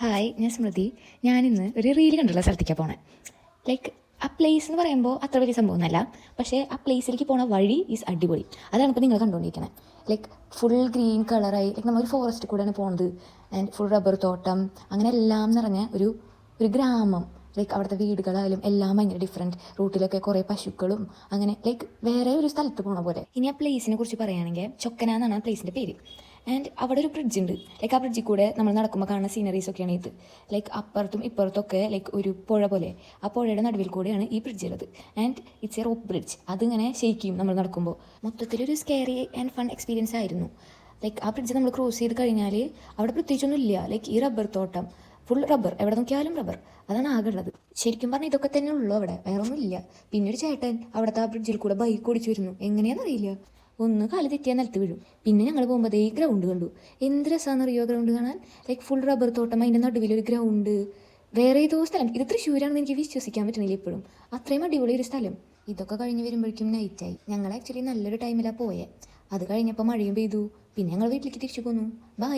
Hi, ഞാൻ സ്മൃതി. ഞാനിന്ന് ഒരു റീൽ കണ്ടുള്ള സ്ഥലത്തേക്കാണ് പോണേ. ലൈക്ക് ആ പ്ലേസ് എന്ന് പറയുമ്പോൾ അത്ര വലിയ സംഭവമൊന്നുമല്ല, പക്ഷേ ആ പ്ലേസിലേക്ക് പോണ വഴി ഈസ് അടിപൊളി. അതാണ് ഇപ്പോൾ നിങ്ങൾ കണ്ടുകൊണ്ടിരിക്കുന്നത്. ലൈക്ക് ഫുൾ ഗ്രീൻ കളറായി, ലൈക്ക് നമ്മളൊരു ഫോറസ്റ്റ് കൂടെയാണ് പോകുന്നത്. ആൻഡ് ഫുൾ റബ്ബർ തോട്ടം, അങ്ങനെ എല്ലാം നിറഞ്ഞ ഒരു ഒരു ഗ്രാമം. ലൈക്ക് അവിടുത്തെ വീടുകളായാലും എല്ലാം ഭയങ്കര ഡിഫറെൻറ്റ്. റൂട്ടിലൊക്കെ കുറേ പശുക്കളും അങ്ങനെ ലൈക്ക് വേറെ ഒരു സ്ഥലത്ത് പോണ പോലെ. ഇനി ആ പ്ലേസിനെ കുറിച്ച് പറയുകയാണെങ്കിൽ ചൊക്കന എന്നാണ് ആ പ്ലേസിൻ്റെ പേര്. ആൻഡ് അവിടെ ഒരു ബ്രിഡ്ജ് ഉണ്ട്. ലൈക്ക് ആ ബ്രിഡ്ജിൽ കൂടെ നമ്മൾ നടക്കുമ്പോൾ കാണുന്ന സീനറീസ് ഒക്കെയാണ് ഇത്. ലൈക്ക് അപ്പുറത്തും ഇപ്പുറത്തൊക്കെ ലൈക്ക് ഒരു പുഴ പോലെ. ആ പുഴയുടെ നടുവിൽ കൂടെയാണ് ഈ ബ്രിഡ്ജ് ഉള്ളത്. And it's A rope bridge. അതിങ്ങനെ ഷെയ്ക്ക് ചെയ്യും നമ്മൾ നടക്കുമ്പോൾ. മൊത്തത്തിലൊരു സ്കെയറി ആൻഡ് ഫൺ എക്സ്പീരിയൻസ് ആയിരുന്നു. ലൈക്ക് ആ ബ്രിഡ്ജ് നമ്മൾ ക്രോസ് ചെയ്ത് കഴിഞ്ഞാൽ അവിടെ പ്രത്യേകിച്ചൊന്നും ഇല്ല. ലൈക്ക് ഈ റബ്ബർ തോട്ടം, ഫുൾ റബ്ബർ, എവിടെ നോക്കിയാലും റബ്ബർ. അതാണ് ആകെ ഉള്ളത്. ശരിക്കും പറഞ്ഞാൽ ഇതൊക്കെ തന്നെ ഉള്ളൂ അവിടെ, വേറെ ഒന്നും ഇല്ല. പിന്നെ ഒരു ചേട്ടൻ അവിടുത്തെ ആ ബ്രിഡ്ജിൽ കൂടെ ബൈക്ക് ഓടിച്ചു വരുന്നു. എങ്ങനെയാണെന്നറിയില്ല, ഒന്ന് കാല് തെറ്റിയാൽ നിലത്ത് വീഴും. പിന്നെ ഞങ്ങൾ പോകുമ്പോൾ ഈ ഗ്രൗണ്ട് കണ്ടു. എന്ത് രസമാണെന്നറിയോ ഗ്രൗണ്ട് കാണാൻ. ലൈക്ക് ഫുൾ റബ്ബർ തോട്ടം, അതിൻ്റെ നടുവിലൊരു ഗ്രൗണ്ട്. വേറെ ഏതോ സ്ഥലം. ഇത് തൃശ്ശൂരാണെന്ന് എനിക്ക് വിശ്വസിക്കാൻ പറ്റുന്നില്ല ഇപ്പോഴും. അത്രയും അടിപൊളി ഒരു സ്ഥലം. ഇതൊക്കെ കഴിഞ്ഞ് വരുമ്പോഴേക്കും നൈറ്റായി. ഞങ്ങൾ ആക്ച്വലി നല്ലൊരു ടൈമിലാണ് പോയത്. അത് കഴിഞ്ഞപ്പോൾ മഴയും പെയ്തു. പിന്നെ ഞങ്ങൾ വീട്ടിലേക്ക് തിരിച്ചു പോന്നു. ബൈ.